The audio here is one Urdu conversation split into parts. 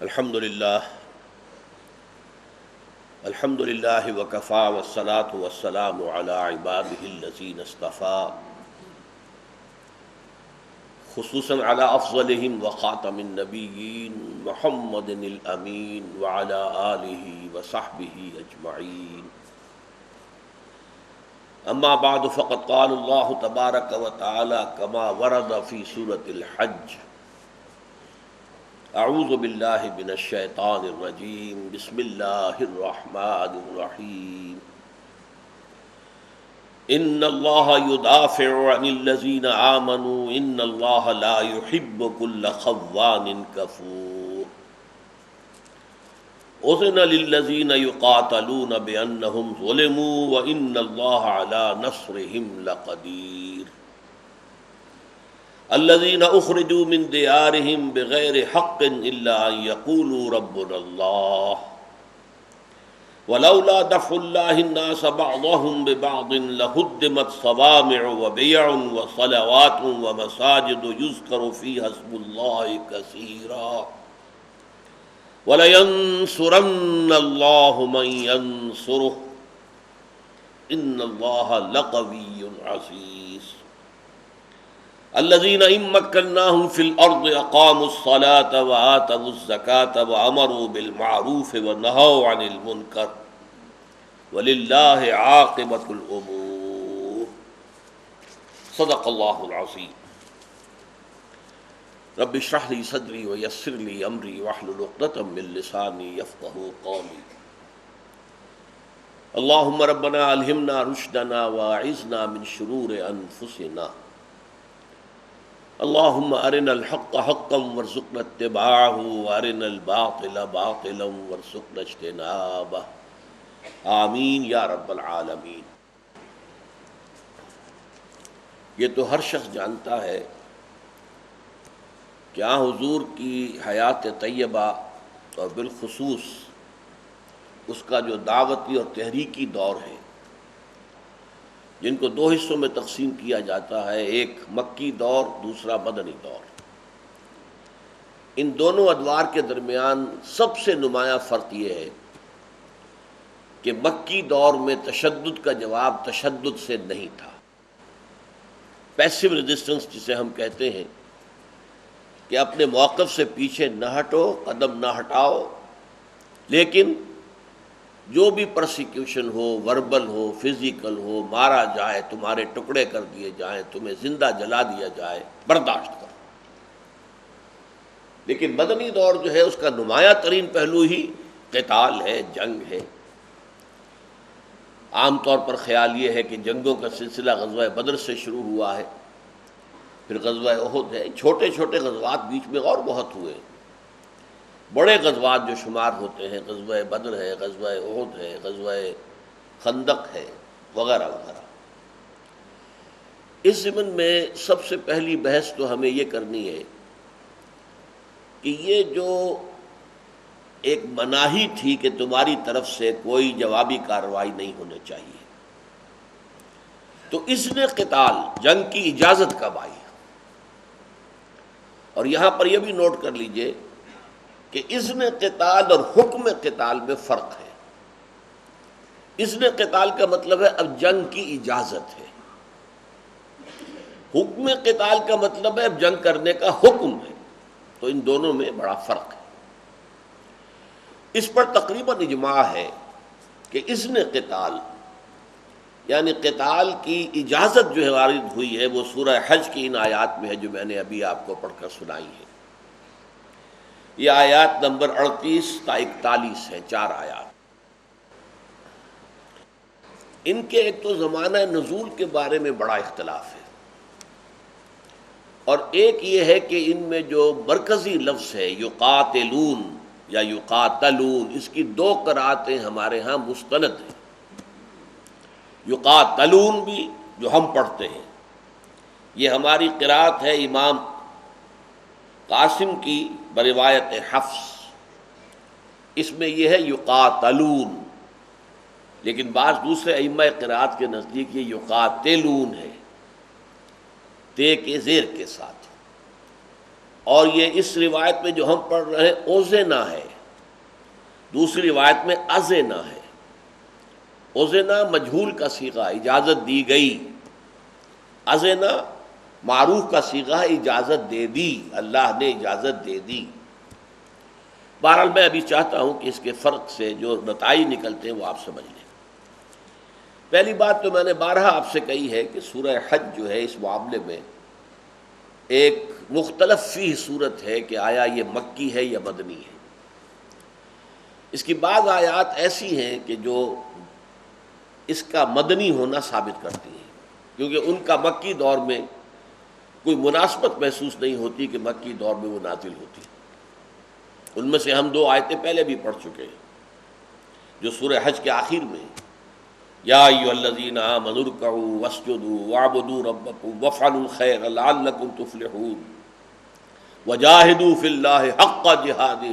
الحمد للہ وکفا والصلاة والسلام علی عباده الذین اصطفیٰ خصوصاً علی افضلہم وخاتم النبیین محمد الامین وعلی آلہ وصحبہ اجمعین اما بعد فقد قال اللہ تبارک وتعالی کما ورد فی سورۃ الحج اعوذ باللہ من الشیطان الرجیم بسم اللہ الرحمن الرحیم ان اللہ یدافع عن الذین آمنوا ان اللہ لا يحب كل خوان کفور اذن للذین یقاتلون بانہم ظلموا وان اللہ علی نصرہم لقدیر الذين اخرجوا من ديارهم بغير حق الا ان يقولوا ربنا الله ولولا دفع الله الناس بعضهم ببعض لهدمت صوامع وبيع وصلوات ومساجد يذكر فيها اسم الله كثيرا ولينصرن الله من ينصره ان الله لقوي عزيز الذين إن مكناهم في الأرض أقاموا الصلاة وآتوا الزكاة وأمروا بالمعروف ونهوا عن المنكر ولله عاقبة الأمور صدق الله العظيم رب اشرح لي صدري ويسر لي أمري واحلل عقدة من لساني يفقهوا قولي اللهم ربنا ألهمنا رشدنا وأعذنا من شرور أنفسنا اللهم ارنا الحق حقا وارزقنا اتباعه وارنا الباطل باطلا وارزقنا اجتنابه آمین یا رب العالمین۔ یہ تو ہر شخص جانتا ہے کہ حضور کی حیات طیبہ اور بالخصوص اس کا جو دعوتی اور تحریکی دور ہے، جن کو دو حصوں میں تقسیم کیا جاتا ہے، ایک مکی دور، دوسرا مدنی دور۔ ان دونوں ادوار کے درمیان سب سے نمایاں فرق یہ ہے کہ مکی دور میں تشدد کا جواب تشدد سے نہیں تھا، پیسو ریزسٹنس جسے ہم کہتے ہیں کہ اپنے موقف سے پیچھے نہ ہٹو، قدم نہ ہٹاؤ، لیکن جو بھی پرسیکیوشن ہو، وربل ہو، فزیکل ہو، مارا جائے، تمہارے ٹکڑے کر دیے جائیں، تمہیں زندہ جلا دیا جائے، برداشت کرو۔ لیکن مدنی دور جو ہے اس کا نمایاں ترین پہلو ہی قتال ہے، جنگ ہے۔ عام طور پر خیال یہ ہے کہ جنگوں کا سلسلہ غزوہ بدر سے شروع ہوا ہے، پھر غزوہ احد ہے، چھوٹے چھوٹے غزوات بیچ میں اور بہت ہوئے، بڑے غزوات جو شمار ہوتے ہیں، غزوہ بدر ہے، غزوہ احد ہے، غزوہ خندق ہے، وغیرہ وغیرہ۔ اس ضمن میں سب سے پہلی بحث تو ہمیں یہ کرنی ہے کہ یہ جو ایک مناہی تھی کہ تمہاری طرف سے کوئی جوابی کارروائی نہیں ہونے چاہیے، تو اس نے قتال، جنگ کی اجازت کب آئی؟ اور یہاں پر یہ بھی نوٹ کر لیجئے کہ اذن قتال اور حکم قتال میں فرق ہے۔ اذن قتال کا مطلب ہے اب جنگ کی اجازت ہے، حکم قتال کا مطلب ہے اب جنگ کرنے کا حکم ہے، تو ان دونوں میں بڑا فرق ہے۔ اس پر تقریباً اجماع ہے کہ اذن قتال یعنی قتال کی اجازت جو وارد ہوئی ہے وہ سورہ حج کی ان آیات میں ہے جو میں نے ابھی آپ کو پڑھ کر سنائی ہے۔ یہ آیات نمبر 38 تا 41 ہے، 4 آیات۔ ان کے ایک تو زمانہ نزول کے بارے میں بڑا اختلاف ہے، اور ایک یہ ہے کہ ان میں جو مرکزی لفظ ہے یقاتلون یا یقاتلون، اس کی 2 قرأتیں ہمارے ہاں مستند ہیں۔ یقاتلون بھی جو ہم پڑھتے ہیں، یہ ہماری قرأت ہے امام قاسم کی بروایت حفص، اس میں یہ ہے یقاتلون، لیکن بعض دوسرے ائمہ قرأت کے نزدیک یہ یقاتلون ہے، تے کے زیر کے ساتھ، اور یہ اس روایت میں جو ہم پڑھ رہے ہیں اوزینا ہے، دوسری روایت میں ازینا ہے۔ اوزینا مجہول کا صیغہ، اجازت دی گئی۔ ازینا معروف کا صیغہ، اجازت دے دی، اللہ نے اجازت دے دی۔ بہرحال میں ابھی چاہتا ہوں کہ اس کے فرق سے جو نتائج نکلتے ہیں وہ آپ سمجھ لیں۔ پہلی بات تو میں نے بارہا آپ سے کہی ہے کہ سورہ حج جو ہے اس معاملے میں ایک مختلف فیہ صورت ہے کہ آیا یہ مکی ہے یا مدنی ہے۔ اس کی بعض آیات ایسی ہیں کہ جو اس کا مدنی ہونا ثابت کرتی ہیں، کیونکہ ان کا مکی دور میں کوئی مناسبت محسوس نہیں ہوتی کہ مکی دور میں وہ نازل ہوتی۔ ان میں سے ہم دو آیتیں پہلے بھی پڑھ چکے ہیں جو سورہ حج کے آخر میں یا ایھا الذین آمنوا ارکعوا واسجدوا واعبدوا ربکم وافعلوا الخیر لعلکم تفلحون وجاہدوا فی اللہ حق جہادہ۔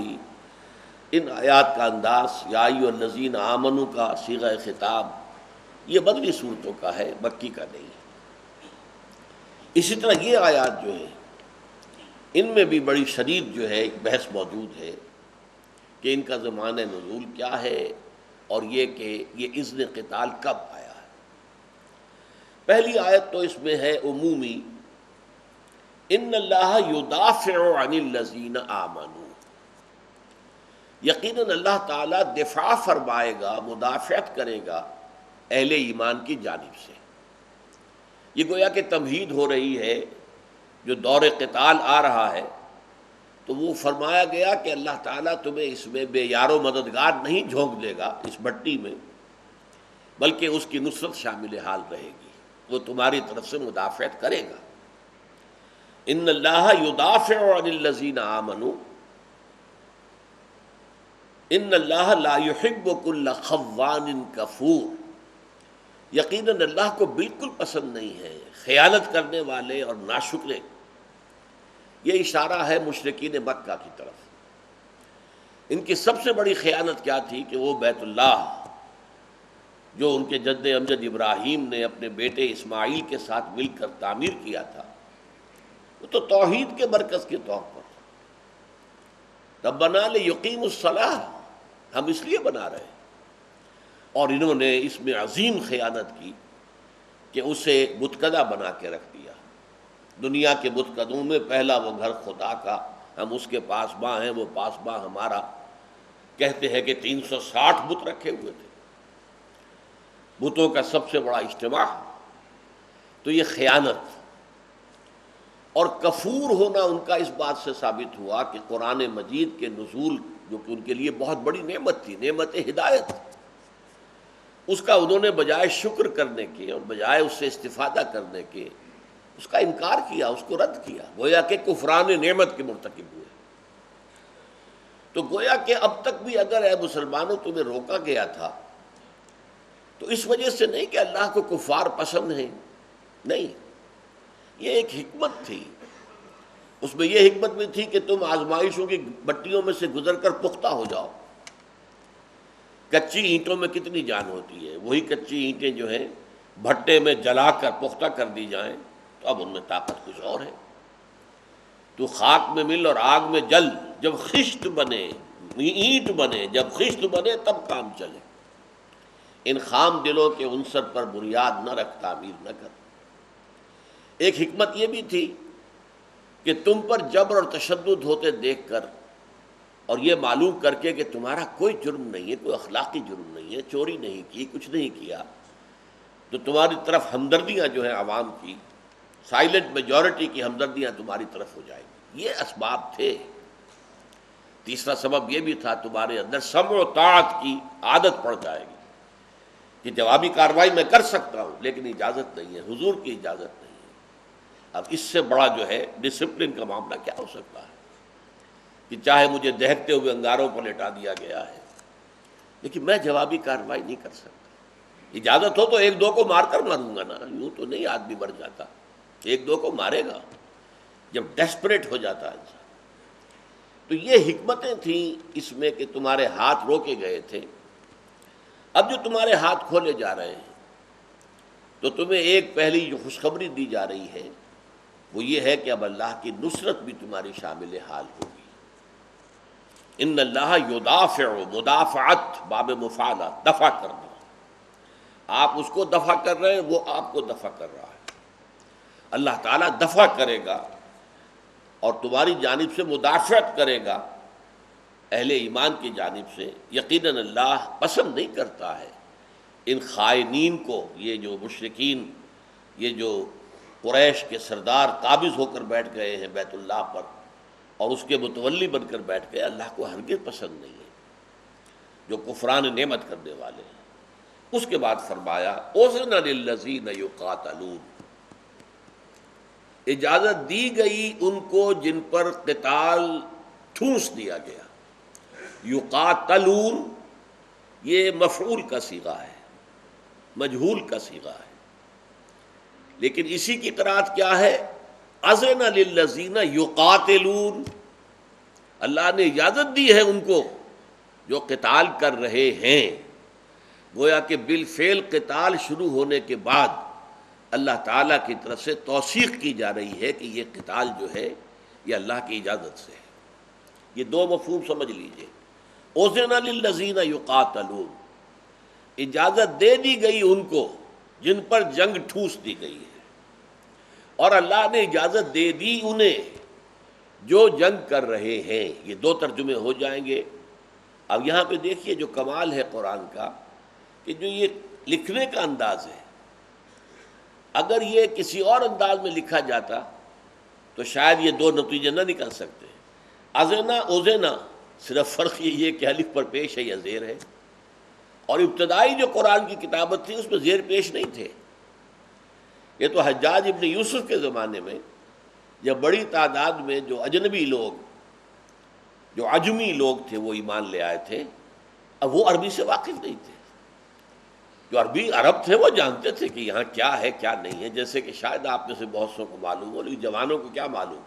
ان آیات کا انداز یا ایھا الذین آمنوا کا صیغہ خطاب یہ مدنی صورتوں کا ہے، مکی کا نہیں۔ اسی طرح یہ آیات جو ہیں ان میں بھی بڑی شدید جو ہے ایک بحث موجود ہے کہ ان کا زمانہ نزول کیا ہے، اور یہ کہ یہ اذن قتال کب آیا ہے۔ پہلی آیت تو اس میں ہے عمومی، ان اللہ یدافع عن الذین آمنوا، یقیناً اللہ تعالیٰ دفاع فرمائے گا، مدافعت کرے گا اہل ایمان کی جانب سے۔ یہ گویا کہ تمہید ہو رہی ہے، جو دور قتال آ رہا ہے تو وہ فرمایا گیا کہ اللہ تعالیٰ تمہیں اس میں بے یار و مددگار نہیں جھونک دے گا اس بھٹی میں، بلکہ اس کی نصرت شامل حال رہے گی، وہ تمہاری طرف سے مدافعت کرے گا۔ ان اللہ یدافع عن الذین آمنوا ان اللہ لا یحب کل خوان کفور، یقیناً اللہ کو بالکل پسند نہیں ہے خیانت کرنے والے اور ناشکرے۔ یہ اشارہ ہے مشرکین مکہ کی طرف۔ ان کی سب سے بڑی خیانت کیا تھی کہ وہ بیت اللہ جو ان کے جد امجد ابراہیم نے اپنے بیٹے اسماعیل کے ساتھ مل کر تعمیر کیا تھا، وہ تو توحید کے مرکز کے طور پر ربنا لیقیموا الصلاۃ، ہم اس لیے بنا رہے ہیں، اور انہوں نے اس میں عظیم خیانت کی کہ اسے بتکدہ بنا کے رکھ دیا۔ دنیا کے بتکدوں میں پہلا وہ گھر خدا کا، ہم اس کے پاسباں ہیں، وہ پاسباں ہمارا۔ کہتے ہیں کہ 360 بت رکھے ہوئے تھے، بتوں کا سب سے بڑا اجتماع۔ تو یہ خیانت اور کفور ہونا ان کا اس بات سے ثابت ہوا کہ قرآن مجید کے نزول جو کہ ان کے لیے بہت بڑی نعمت تھی، نعمت ہدایت، اس کا انہوں نے بجائے شکر کرنے کے اور بجائے اس سے استفادہ کرنے کے اس کا انکار کیا، اس کو رد کیا، گویا کہ کفران نعمت کے مرتکب ہوئے۔ تو گویا کہ اب تک بھی اگر اے مسلمانوں تمہیں روکا گیا تھا تو اس وجہ سے نہیں کہ اللہ کو کفار پسند ہیں، نہیں، یہ ایک حکمت تھی۔ اس میں یہ حکمت بھی تھی کہ تم آزمائشوں کی بٹیوں میں سے گزر کر پختہ ہو جاؤ۔ کچی اینٹوں میں کتنی جان ہوتی ہے، وہی کچی اینٹیں جو ہیں بھٹے میں جلا کر پختہ کر دی جائیں تو اب ان میں طاقت کچھ اور ہے۔ تو خاک میں مل اور آگ میں جل، جب خشت بنے اینٹ بنے، جب خشت بنے تب کام چلے۔ ان خام دلوں کے عنصر پر بنیاد نہ رکھ، تعمیر نہ کر۔ ایک حکمت یہ بھی تھی کہ تم پر جبر اور تشدد ہوتے دیکھ کر اور یہ معلوم کر کے کہ تمہارا کوئی جرم نہیں ہے، کوئی اخلاقی جرم نہیں ہے، چوری نہیں کی، کچھ نہیں کیا، تو تمہاری طرف ہمدردیاں جو ہیں عوام کی، سائلنٹ میجورٹی کی ہمدردیاں تمہاری طرف ہو جائیں گی۔ یہ اسباب تھے۔ تیسرا سبب یہ بھی تھا تمہارے اندر سمع و طاعت کی عادت پڑ جائے گی کہ جوابی کارروائی میں کر سکتا ہوں لیکن اجازت نہیں ہے، حضور کی اجازت نہیں ہے۔ اب اس سے بڑا جو ہے ڈسپلن کا معاملہ کیا ہو سکتا ہے کہ چاہے مجھے دہکتے ہوئے انگاروں پر لٹا دیا گیا ہے لیکن میں جوابی کارروائی نہیں کر سکتا۔ اجازت ہو تو ایک دو کو مار کر ماروں گا نا، یوں تو نہیں آدمی مر جاتا، ایک دو کو مارے گا جب ڈیسپریٹ ہو جاتا ہے انسان۔ تو یہ حکمتیں تھیں اس میں کہ تمہارے ہاتھ روکے گئے تھے۔ اب جو تمہارے ہاتھ کھولے جا رہے ہیں تو تمہیں ایک پہلی جو خوشخبری دی جا رہی ہے وہ یہ ہے کہ اب اللہ کی نصرت بھی تمہاری شامل حال ہوگی۔ ان اللہ یدافع، مدافعت باب مفعلہ، دفع کرنا، آپ اس کو دفع کر رہے ہیں، وہ آپ کو دفع کر رہا ہے۔ اللہ تعالیٰ دفع کرے گا اور تمہاری جانب سے مدافعت کرے گا اہل ایمان کی جانب سے۔ یقیناً اللہ پسند نہیں کرتا ہے ان خائنین کو، یہ جو مشرکین، یہ جو قریش کے سردار قابض ہو کر بیٹھ گئے ہیں بیت اللہ پر اور اس کے متولی بن کر بیٹھ گئے، اللہ کو ہرگز پسند نہیں ہے جو کفران نعمت کرنے والے ہیں۔ اس کے بعد فرمایا اذن للذین یقاتلون، اجازت دی گئی ان کو جن پر قتال ٹھونس دیا گیا۔ یقاتلون یہ مفعول کا صیغہ ہے، مجہول کا صیغہ ہے، لیکن اسی کی قرأت کیا ہے؟ اذن للذین یقاتلون، اللہ نے اجازت دی ہے ان کو جو قتال کر رہے ہیں۔ گویا کہ بالفعل قتال شروع ہونے کے بعد اللہ تعالیٰ کی طرف سے توثیق کی جا رہی ہے کہ یہ قتال جو ہے یہ اللہ کی اجازت سے ہے۔ یہ دو مفہوم سمجھ لیجئے۔ اذن للذین یقاتلون، اجازت دے دی گئی ان کو جن پر جنگ ٹھوس دی گئی ہے، اور اللہ نے اجازت دے دی انہیں جو جنگ کر رہے ہیں۔ یہ دو ترجمے ہو جائیں گے۔ اب یہاں پہ دیکھیے جو کمال ہے قرآن کا، کہ جو یہ لکھنے کا انداز ہے، اگر یہ کسی اور انداز میں لکھا جاتا تو شاید یہ دو نتیجے نہ نکل سکتے۔ ازینا اوزینا، صرف فرق یہ کہ الف پر پیش ہے یا زیر ہے، اور ابتدائی جو قرآن کی کتابت تھی اس میں زیر پیش نہیں تھے۔ یہ تو حجاج ابن یوسف کے زمانے میں جب بڑی تعداد میں جو اجنبی لوگ، جو عجمی لوگ تھے وہ ایمان لے آئے تھے، اب وہ عربی سے واقف نہیں تھے۔ جو عربی عرب تھے وہ جانتے تھے کہ یہاں کیا ہے کیا نہیں ہے، جیسے کہ شاید آپ میں سے بہت سو کو معلوم ہو، لیکن جوانوں کو کیا معلوم۔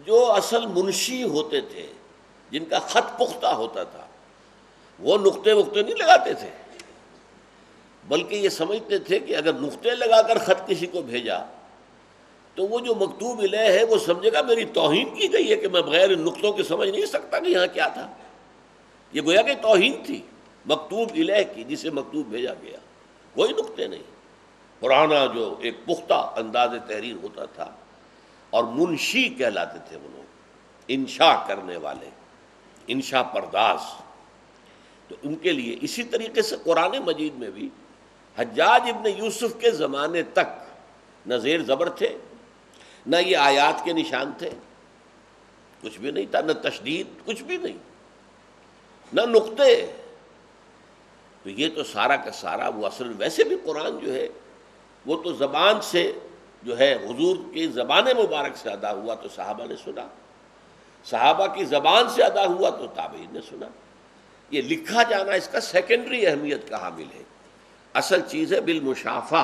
جو اصل منشی ہوتے تھے، جن کا خط پختہ ہوتا تھا، وہ نقطے وقتے نہیں لگاتے تھے، بلکہ یہ سمجھتے تھے کہ اگر نقطے لگا کر خط کسی کو بھیجا تو وہ جو مکتوب الیہ ہے وہ سمجھے گا میری توہین کی گئی ہے کہ میں بغیر ان نقطوں کے سمجھ نہیں سکتا کہ یہاں کیا تھا۔ یہ گویا کہ توہین تھی مکتوب الیہ کی، جسے مکتوب بھیجا گیا، کوئی نقطے نہیں۔ پرانا جو ایک پختہ انداز تحریر ہوتا تھا، اور منشی کہلاتے تھے وہ لوگ، انشاء کرنے والے، انشاء پرداز۔ تو ان کے لیے اسی طریقے سے قرآن مجید میں بھی حجاج ابن یوسف کے زمانے تک نہ زیر زبر تھے، نہ یہ آیات کے نشان تھے، کچھ بھی نہیں تھا، نہ تشدید، کچھ بھی نہیں، نہ نقطے۔ تو یہ تو سارا کا سارا وہ اصل، ویسے بھی قرآن جو ہے وہ تو زبان سے جو ہے حضور کی زبان مبارک سے ادا ہوا تو صحابہ نے سنا، صحابہ کی زبان سے ادا ہوا تو تابعین نے سنا۔ یہ لکھا جانا اس کا سیکنڈری اہمیت کا حامل ہے، اصل چیز ہے بالمشافہ،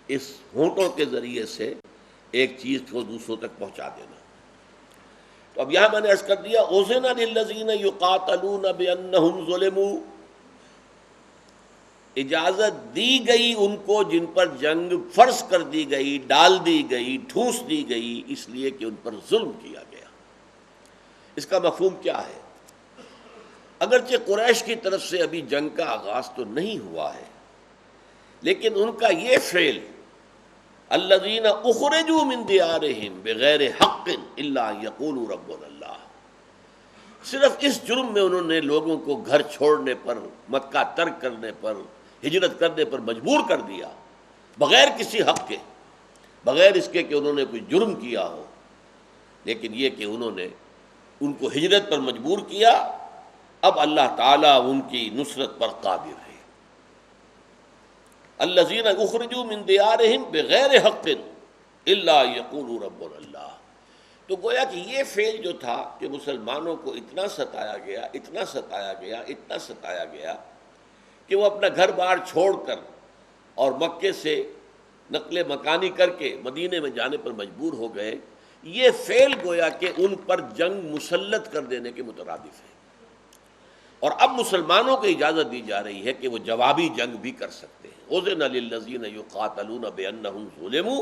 اس ہونٹوں کے ذریعے سے ایک چیز کو دوسروں تک پہنچا دینا۔ تو اب یہاں میں نے عرض کر دیا اذن للذین یقاتلون بانہم ظلموا، اجازت دی گئی ان کو جن پر جنگ فرض کر دی گئی، ڈال دی گئی، ٹھونس دی گئی، اس لیے کہ ان پر ظلم کیا گیا۔ اس کا مفہوم کیا ہے؟ اگرچہ قریش کی طرف سے ابھی جنگ کا آغاز تو نہیں ہوا ہے، لیکن ان کا یہ فعل الذین اخرجوا من دیارہم بغیر حق الا ان یقولوا ربنا اللہ، صرف اس جرم میں انہوں نے لوگوں کو گھر چھوڑنے پر، مکہ ترک کرنے پر، ہجرت کرنے پر مجبور کر دیا، بغیر کسی حق کے، بغیر اس کے کہ انہوں نے کوئی جرم کیا ہو، لیکن یہ کہ انہوں نے ان کو ہجرت پر مجبور کیا۔ اب اللہ تعالیٰ ان کی نصرت پر قادر ہے۔ الذین اخرجوا من دیارہم بغیر حق الا یقولوا ربنا اللہ۔ تو گویا کہ یہ فعل جو تھا کہ مسلمانوں کو اتنا ستایا گیا، اتنا ستایا گیا، اتنا ستایا گیا کہ وہ اپنا گھر بار چھوڑ کر اور مکے سے نقل مکانی کر کے مدینے میں جانے پر مجبور ہو گئے، یہ فعل گویا کہ ان پر جنگ مسلط کر دینے کے مترادف ہے۔ اور اب مسلمانوں کو اجازت دی جا رہی ہے کہ وہ جوابی جنگ بھی کر سکتے ہیں۔ اذن للذین یقاتلون بانہم ظلموا،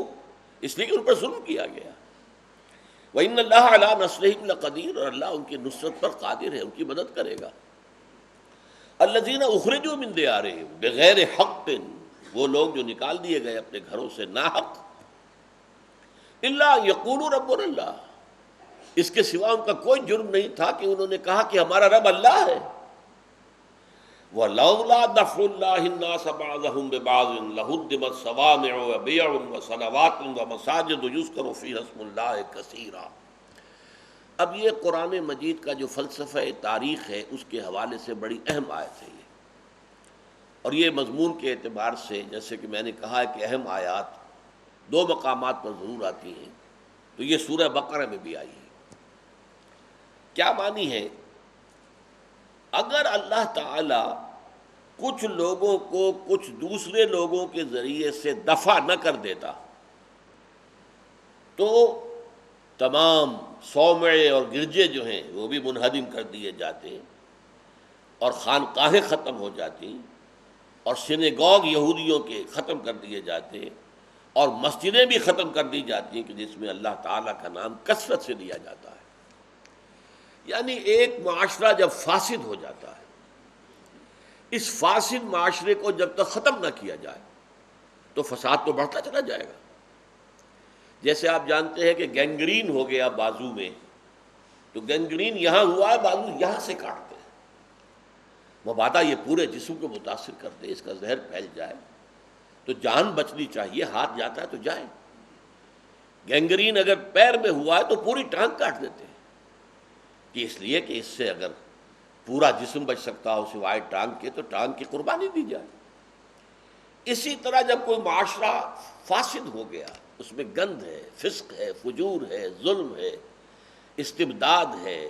اس لیے کہ ان پر ظلم کیا گیا. وَإِنَّ اللَّهَ عَلَىٰ نَصْرِهِمْ لَقَدِيرٌ، اور اللہ ان کی نصرت پر قادر ہے، ان کی مدد کرے گا. الَّذِينَ أُخْرِجُوا مِن دِيَارِهِمْ بِغَيْرِ حَقٍّ، وہ لوگ جو نکال دیے گئے اپنے گھروں سے ناحق. إِلَّا يَقُولُوا رَبُّنَا اللَّهُ، اس کے سوا ان کا کوئی جرم نہیں تھا کہ انہوں نے کہا کہ ہمارا رب اللہ ہے. وَلَوْلَا دَفْعُ اللَّهِ النَّاسَ بَعْضَهُم بِبَعْضٍ لَهُدِّمَتْ صَوَامِعُ وَبِيَعٌ وَصَلَوَاتٌ وَمَسَاجِدُ يُذْكَرُ فِيهَا اسْمُ اللَّهِ كَثِيرًا. اب یہ قرآن مجید کا جو فلسفہ تاریخ ہے اس کے حوالے سے بڑی اہم آیت ہے یہ، اور یہ مضمون کے اعتبار سے جیسے کہ میں نے کہا ہے کہ اہم آیات دو مقامات پر ضرور آتی ہیں، تو یہ سورہ بقرہ میں بھی آئی ہے. کیا معنی ہے؟ اگر اللہ تعالی کچھ لوگوں کو کچھ دوسرے لوگوں کے ذریعے سے دفع نہ کر دیتا تو تمام صومعے اور گرجے جو ہیں وہ بھی منہدم کر دیے جاتے، اور خانقاہیں ختم ہو جاتی، اور سینیگوگ یہودیوں کے ختم کر دیے جاتے، اور مسجدیں بھی ختم کر دی جاتی ہیں کہ جس میں اللہ تعالیٰ کا نام کثرت سے لیا جاتا ہے. یعنی ایک معاشرہ جب فاسد ہو جاتا ہے، اس فاسد معاشرے کو جب تک ختم نہ کیا جائے تو فساد تو بڑھتا چلا جائے گا. جیسے آپ جانتے ہیں کہ گینگرین ہو گیا بازو میں، تو گینگرین یہاں ہوا ہے، بازو یہاں سے کاٹتے ہیں، مبادا یہ پورے جسم کو متاثر کرتے، اس کا زہر پھیل جائے تو جان بچنی چاہیے، ہاتھ جاتا ہے تو جائے. گینگرین اگر پیر میں ہوا ہے تو پوری ٹانگ کاٹ دیتے ہیں، کہ اس لیے کہ اس سے اگر پورا جسم بچ سکتا ہو سوائے ٹانگ کے تو ٹانگ کی قربانی دی جائے. اسی طرح جب کوئی معاشرہ فاسد ہو گیا، اس میں گند ہے، فسق ہے، فجور ہے، ظلم ہے، استبداد ہے،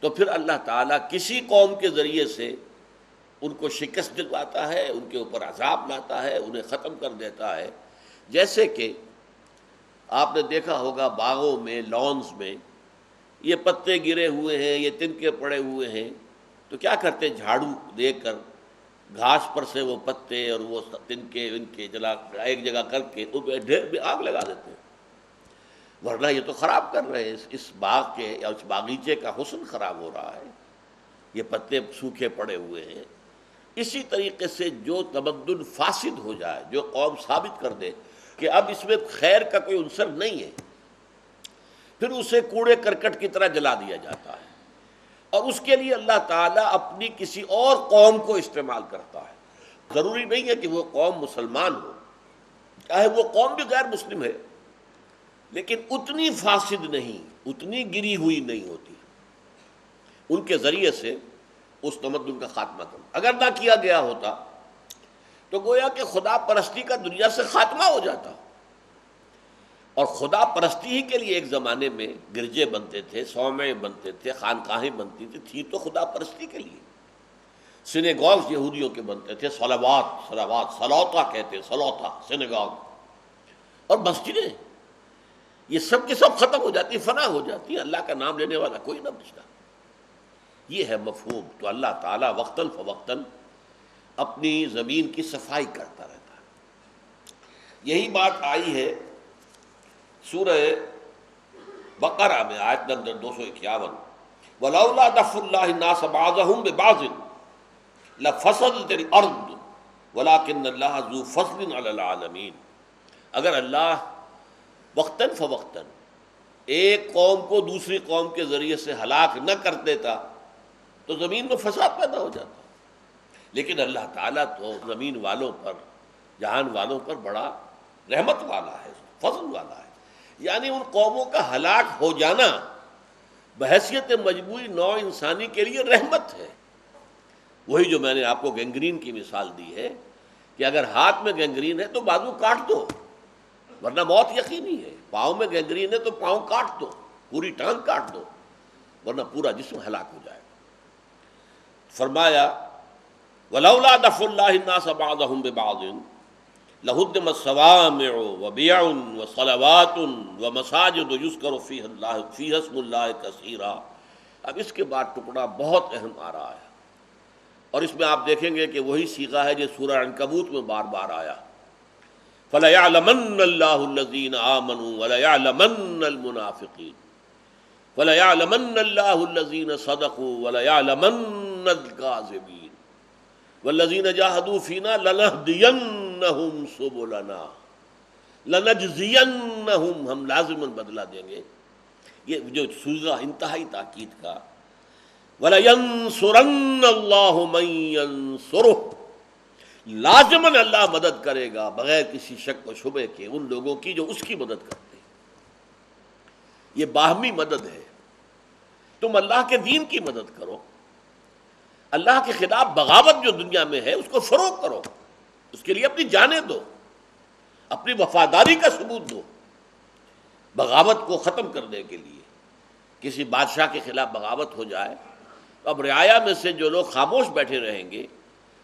تو پھر اللہ تعالیٰ کسی قوم کے ذریعے سے ان کو شکست دلواتا ہے، ان کے اوپر عذاب لاتا ہے، انہیں ختم کر دیتا ہے. جیسے کہ آپ نے دیکھا ہوگا باغوں میں، لانز میں یہ پتے گرے ہوئے ہیں، یہ تنکے پڑے ہوئے ہیں، تو کیا کرتے؟ جھاڑو دے کر گھاس پر سے وہ پتے اور وہ تنکے ان کے جلا ایک جگہ کر کے ان پہ ڈھیر بھی آگ لگا دیتے ہیں، ورنہ یہ تو خراب کر رہے ہیں، اس باغ کے یا اس باغیچے کا حسن خراب ہو رہا ہے، یہ پتے سوکھے پڑے ہوئے ہیں. اسی طریقے سے جو تمدن فاسد ہو جائے، جو قوم ثابت کر دے کہ اب اس میں خیر کا کوئی عنصر نہیں ہے، پھر اسے کوڑے کرکٹ کی طرح جلا دیا جاتا ہے، اور اس کے لیے اللہ تعالیٰ اپنی کسی اور قوم کو استعمال کرتا ہے. ضروری نہیں ہے کہ وہ قوم مسلمان ہو، چاہے وہ قوم بھی غیر مسلم ہے، لیکن اتنی فاسد نہیں، اتنی گری ہوئی نہیں ہوتی، ان کے ذریعے سے اس تمدن کا خاتمہ کرنا. اگر نہ کیا گیا ہوتا تو گویا کہ خدا پرستی کا دنیا سے خاتمہ ہو جاتا. اور خدا پرستی ہی کے لیے ایک زمانے میں گرجے بنتے تھے، صومعے بنتے تھے، خانقاہیں بنتی تھی تو خدا پرستی کے لیے. سینیگوگز یہودیوں کے بنتے تھے، سلوتا کہتے، سلوتا سینیگوگ، اور مسجدیں یہ سب کے سب ختم ہو جاتی، فنا ہو جاتی، اللہ کا نام لینے والا کوئی نہ بچتا. یہ ہے مفہوم. تو اللہ تعالیٰ وقتاً فوقتاً اپنی زمین کی صفائی کرتا رہتا ہے. یہی بات آئی ہے سورہ بقرہ میں، آیت نمبر 251، وَلَوْلَا دَفْعُ اللَّهِ النَّاسَ بَعْضَهُم بِبَعْضٍ لَفَسَدَتِ الْأَرْضُ وَلَٰكِنَّ اللَّهَ ذُو فَضْلٍ عَلَى الْعَالَمِينَ. اگر اللہ وقتاً فوقتاً ایک قوم کو دوسری قوم کے ذریعے سے ہلاک نہ کر دیتا تو زمین میں فساد پیدا ہو جاتا. لیکن اللہ تعالیٰ تو زمین والوں پر، جہان والوں پر بڑا رحمت والا ہے، فضل والا ہے. یعنی ان قوموں کا ہلاک ہو جانا بحیثیت مجموعی نوع انسانی کے لیے رحمت ہے. وہی جو میں نے آپ کو گینگرین کی مثال دی ہے کہ اگر ہاتھ میں گینگرین ہے تو بازو کاٹ دو، ورنہ موت یقینی ہے. پاؤں میں گینگرین ہے تو پاؤں کاٹ دو، پوری ٹانگ کاٹ دو، ورنہ پورا جسم ہلاک ہو جائے گا. فرمایا وَلَوْلَا دَفْعُ اللَّهِ النَّاسَ بَعْضَهُم بِبَعْضٍ لَهُدِّمَتْ صَوَامِعُ وَبِيَعٌ وَصَلَوَاتٌ وَمَسَاجِدُ يُذْكَرُ فِيهَا اسْمُ اللَّهِ كَثِيرًا. اب اس کے بعد ٹکڑا بہت اہم آ رہا ہے، اور اس میں آپ دیکھیں گے کہ وہی صیغہ ہے جو سورہ عنکبوت میں بار بار آیا فَلَيَعْلَمَنَّ اللَّهُ الَّذِينَ آمَنُوا وَلَيَعْلَمَنَّ الْمُنَافِقِينَ وَلَيَعْلَمَنَّ اللَّهُ الَّذِينَ صَدَقُوا وَلَيَعْلَمَنَّ الْكَاذِبِينَ وَالَّذِينَ جَاهَدُوا فِينَا لَنَهْدِيَنَّهُمْ سُبُلَنَا لَنَجْزِيَنَّهُمْ، ہم لازماً بدلہ دیں گے. یہ جو صیغہ انتہائی تاکید کا. وَلَيَنْصُرَنَّ اللَّهُ مَن يَنْصُرُهُ، لازماً اللہ مدد کرے گا بغیر کسی شک و شبے کے ان لوگوں کی جو اس کی مدد کرتے ہیں. یہ باہمی مدد ہے. تم اللہ کے دین کی مدد کرو، اللہ کے خلاف بغاوت جو دنیا میں ہے اس کو فروغ کرو، اس کے لیے اپنی جانیں دو، اپنی وفاداری کا ثبوت دو. بغاوت کو ختم کرنے کے لیے کسی بادشاہ کے خلاف بغاوت ہو جائے تو اب رعایا میں سے جو لوگ خاموش بیٹھے رہیں گے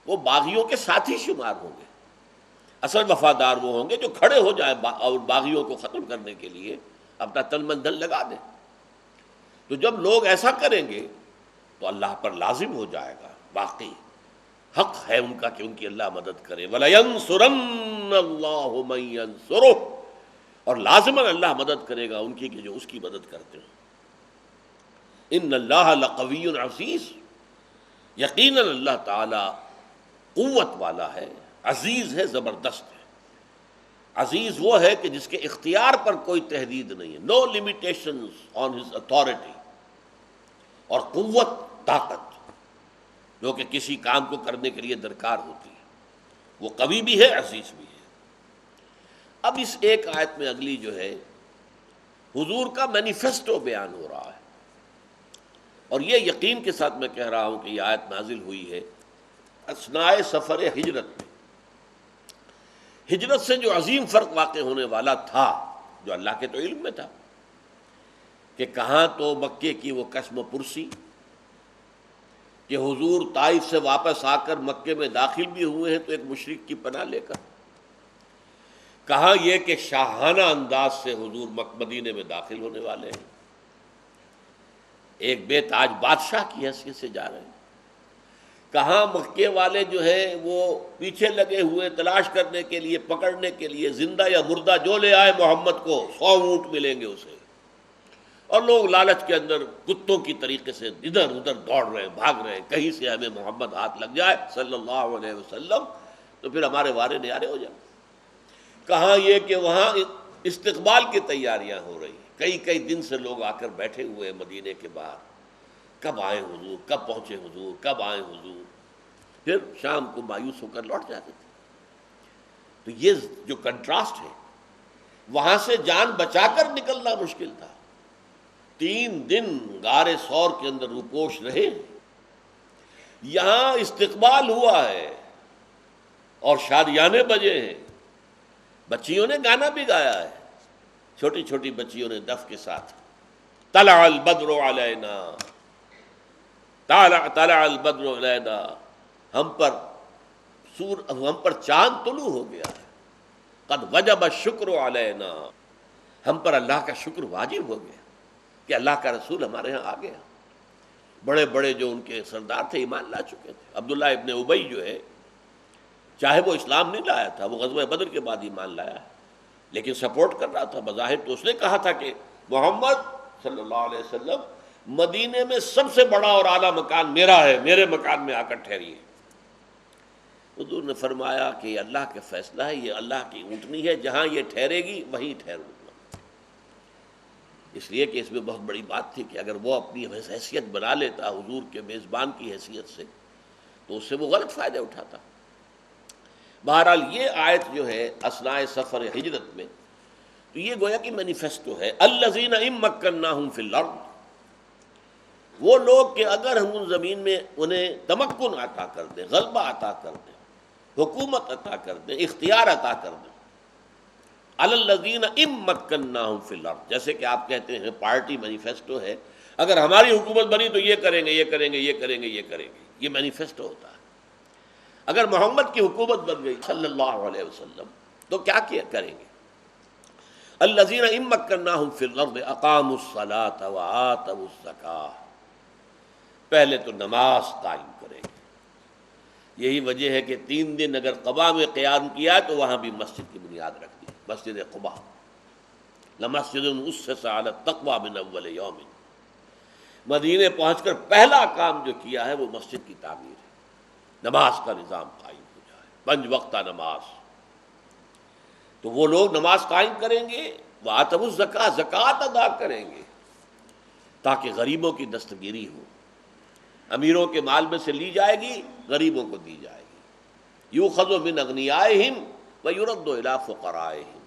وہ باغیوں کے ساتھی شمار ہوں گے. اصل وفادار وہ ہوں گے جو کھڑے ہو جائیں اور باغیوں کو ختم کرنے کے لیے اپنا تن من دھن لگا دیں. تو جب لوگ ایسا کریں گے تو اللہ پر لازم ہو جائے گا، واقعی حق ہے ان کا کہ ان کی اللہ مدد کرے. وَلَيَنْصُرَنَّ اللَّهُ مَن يَنْصُرُهُ، اور لازماً اللہ مدد کرے گا ان کی کہ جو اس کی مدد کرتے ہیں. ان اللہ لقوی عزیز، یقیناً اللہ تعالی قوت والا ہے، عزیز ہے، زبردست ہے. عزیز وہ ہے کہ جس کے اختیار پر کوئی تحدید نہیں ہے، نو لمیٹیشنز آن ہز اتھارٹی. اور قوت، طاقت جو کہ کسی کام کو کرنے کے لیے درکار ہوتی ہے، وہ قوی بھی ہے، عزیز بھی ہے. اب اس ایک آیت میں اگلی جو ہے حضور کا مینیفیسٹو بیان ہو رہا ہے، اور یہ یقین کے ساتھ میں کہہ رہا ہوں کہ یہ آیت نازل ہوئی ہے اثناء سفر ہجرت میں. ہجرت سے جو عظیم فرق واقع ہونے والا تھا، جو اللہ کے تو علم میں تھا، کہ کہاں تو مکے کی وہ قسم پرسی کہ حضور طائف سے واپس آ کر مکے میں داخل بھی ہوئے ہیں تو ایک مشرک کی پناہ لے کر، کہاں یہ کہ شاہانہ انداز سے حضور مدینے میں داخل ہونے والے ہیں، ایک بے تاج بادشاہ کی حیثیت سے جا رہے ہیں. کہاں مکے والے جو ہیں وہ پیچھے لگے ہوئے تلاش کرنے کے لیے، پکڑنے کے لیے، زندہ یا مردہ جو لے آئے محمد کو 100 اونٹ ملیں گے اسے. اور لوگ لالچ کے اندر کتوں کی طریقے سے ادھر ادھر دوڑ رہے ہیں، بھاگ رہے ہیں، کہیں سے ہمیں محمد ہاتھ لگ جائے صلی اللہ علیہ وسلم تو پھر ہمارے وارے نیارے ہو جائیں. کہاں یہ کہ وہاں استقبال کی تیاریاں ہو رہی ہیں، کئی دن سے لوگ آ کر بیٹھے ہوئے ہیں مدینے کے باہر، کب آئے حضور، کب پہنچے حضور، کب آئے حضور. پھر شام کو مایوس ہو کر لوٹ جاتے تھے. تو یہ جو کنٹراسٹ ہے، وہاں سے جان بچا کر نکلنا مشکل تھا. 3 دن غار ثور کے اندر روپوش رہے، یہاں استقبال ہوا ہے اور شادیانے بجے ہیں، بچیوں نے گانا بھی گایا ہے، چھوٹی چھوٹی بچیوں نے دف کے ساتھ طلع البدر علینا، طلع البدر علینا، ہم پر چاند طلوع ہو گیا ہے. قد وجب الشکر علینا، ہم پر اللہ کا شکر واجب ہو گیا کہ اللہ کا رسول ہمارے ہاں آ گیا. بڑے بڑے جو ان کے سردار تھے ایمان لا چکے تھے. عبداللہ ابن ابی جو ہے، چاہے وہ اسلام نہیں لایا تھا، وہ غزوہ بدر کے بعد ایمان لایا ہے، لیکن سپورٹ کر رہا تھا. بظاہر تو اس نے کہا تھا کہ محمد صلی اللہ علیہ وسلم مدینے میں سب سے بڑا اور اعلیٰ مکان میرا ہے، میرے مکان میں آ کر ٹھہریے. حضور نے فرمایا کہ یہ اللہ کا فیصلہ ہے، یہ اللہ کی اونٹنی ہے، جہاں یہ ٹھہرے گی وہیں ٹھہروں گا. اس لیے کہ اس میں بہت بڑی بات تھی کہ اگر وہ اپنی حیثیت بنا لیتا حضور کے میزبان کی حیثیت سے تو اس سے وہ غلط فائدے اٹھاتا. بہرحال یہ آیت جو ہے اثناء سفر ہجرت میں، تو یہ گویا کہ مینیفیسٹو ہے. الذین ان مکناہم فی الارض، وہ لوگ کہ اگر ہم زمین میں انہیں تمکن عطا کر دیں، غلبہ عطا کر دیں، حکومت عطا کر دیں، اختیار عطا کر دیں. الذین ان مکناہم فی الارض، جیسے کہ آپ کہتے ہیں پارٹی مینیفیسٹو ہے، اگر ہماری حکومت بنی تو یہ کریں گے، یہ کریں گے، یہ کریں گے، یہ کریں گے، یہ مینیفیسٹو ہوتا ہے. اگر محمد کی حکومت بن گئی صلی اللہ علیہ وسلم تو کیا کریں گے؟ الذین ان مکناہم فی الارض اقاموا الصلاۃ وآتوا الزکاۃ، پہلے تو نماز قائم کریں گے، یہی وجہ ہے کہ 3 دن اگر قبا میں قیام کیا تو وہاں بھی مسجد کی بنیاد رکھ دی، مسجد قبا، لمسجد اسس علی التقوی من اول یوم۔ مدینے پہنچ کر پہلا کام جو کیا ہے وہ مسجد کی تعمیر ہے، نماز کا نظام قائم ہو جائے، 5 وقتہ نماز۔ تو وہ لوگ نماز قائم کریں گے، وآتوا الزکاۃ، زکوٰۃ ادا کریں گے تاکہ غریبوں کی دستگیری ہو، امیروں کے مال میں سے لی جائے گی، غریبوں کو دی جائے گی، یؤخذ من اغنیائہم ویرد الی فقرائہم،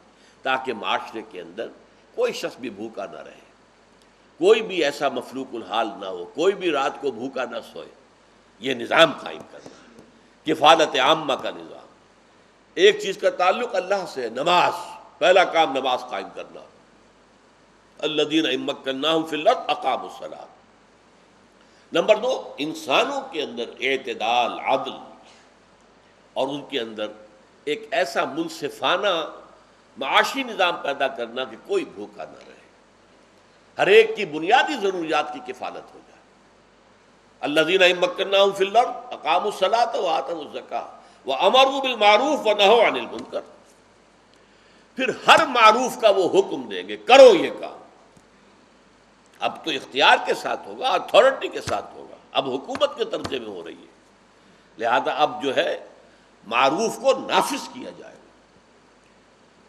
تاکہ معاشرے کے اندر کوئی شخص بھی بھوکا نہ رہے، کوئی بھی ایسا مفلوق الحال نہ ہو، کوئی بھی رات کو بھوکا نہ سوئے۔ یہ نظام قائم کرنا ہے، کفالت عامہ کا نظام۔ ایک چیز کا تعلق اللہ سے ہے، نماز، پہلا کام نماز قائم کرنا۔ الذین ان مکناہم فی الارض اقاموا الصلاۃ۔ نمبر 2، انسانوں کے اندر اعتدال، عدل، اور ان کے اندر ایک ایسا منصفانہ معاشی نظام پیدا کرنا کہ کوئی بھوکا نہ رہے، ہر ایک کی بنیادی ضروریات کی کفالت ہو جائے۔ الذین ان مکناہم فی الارض اقاموا الصلاۃ وآتوا الزکاۃ وامروا بالمعروف ونہوا عن المنکر۔ پھر ہر معروف کا وہ حکم دیں گے، کرو یہ کام۔ اب تو اختیار کے ساتھ ہوگا، اتھارٹی کے ساتھ ہوگا، اب حکومت کے درجے میں ہو رہی ہے، لہذا اب جو ہے معروف کو نافذ کیا جائے گا۔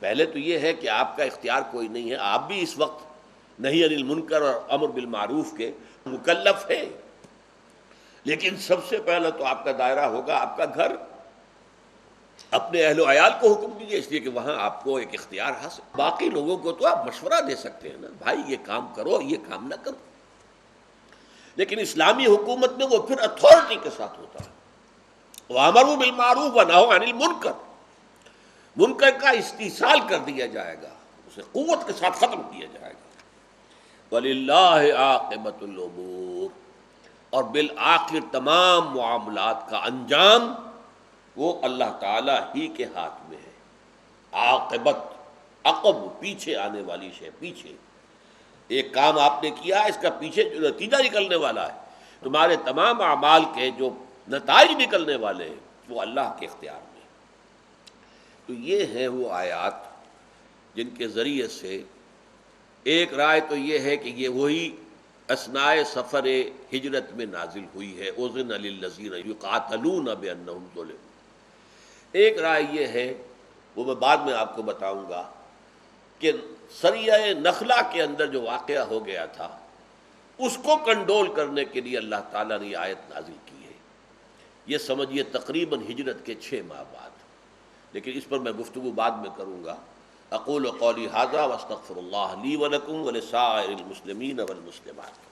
پہلے تو یہ ہے کہ آپ کا اختیار کوئی نہیں ہے، آپ بھی اس وقت نہی عن المنکر اور امر بالمعروف کے مکلف ہیں، لیکن سب سے پہلے تو آپ کا دائرہ ہوگا آپ کا گھر۔ اپنے اہل و عیال کو حکم دیجیے، اس لیے کہ وہاں آپ کو ایک اختیار حاصل۔ باقی لوگوں کو تو آپ مشورہ دے سکتے ہیں نا، بھائی یہ کام کرو، یہ کام نہ کرو، لیکن اسلامی حکومت میں وہ پھر اتھارٹی کے ساتھ ہوتا ہے۔ وَأَمَرُوا بِالْمَعْرُوفِ وَنَهَوْا عَنِ الْمُنکَرِ، منکر کا استئصال کر دیا جائے گا، اسے قوت کے ساتھ ختم کیا جائے گا۔ وَلِلَّهِ عَاقِبَةُ الْأُمُورِ، اور بالآخر تمام معاملات کا انجام وہ اللہ تعالی ہی کے ہاتھ میں ہے۔ عاقبت، عقب، پیچھے آنے والی شے، پیچھے ایک کام آپ نے کیا، اس کا پیچھے جو نتیجہ نکلنے والا ہے، تمہارے تمام اعمال کے جو نتائج نکلنے والے ہیں وہ اللہ کے اختیار میں۔ تو یہ ہیں وہ آیات جن کے ذریعے سے ایک رائے تو یہ ہے کہ یہ وہی اثناء سفر ہجرت میں نازل ہوئی ہے، اذن للذین یقاتلون بانہم ظلموا۔ ایک رائے یہ ہے، وہ میں بعد میں آپ کو بتاؤں گا، کہ سریہ نخلہ کے اندر جو واقعہ ہو گیا تھا اس کو کنٹرول کرنے کے لیے اللہ تعالیٰ نے یہ آیت نازل کی ہے۔ یہ سمجھیے تقریباً ہجرت کے 6 ماہ بعد، لیکن اس پر میں گفتگو بعد میں کروں گا۔ اقول قولی ھذا واستغفر اللہ لی ولکم ولسائر المسلمین والمسلمات۔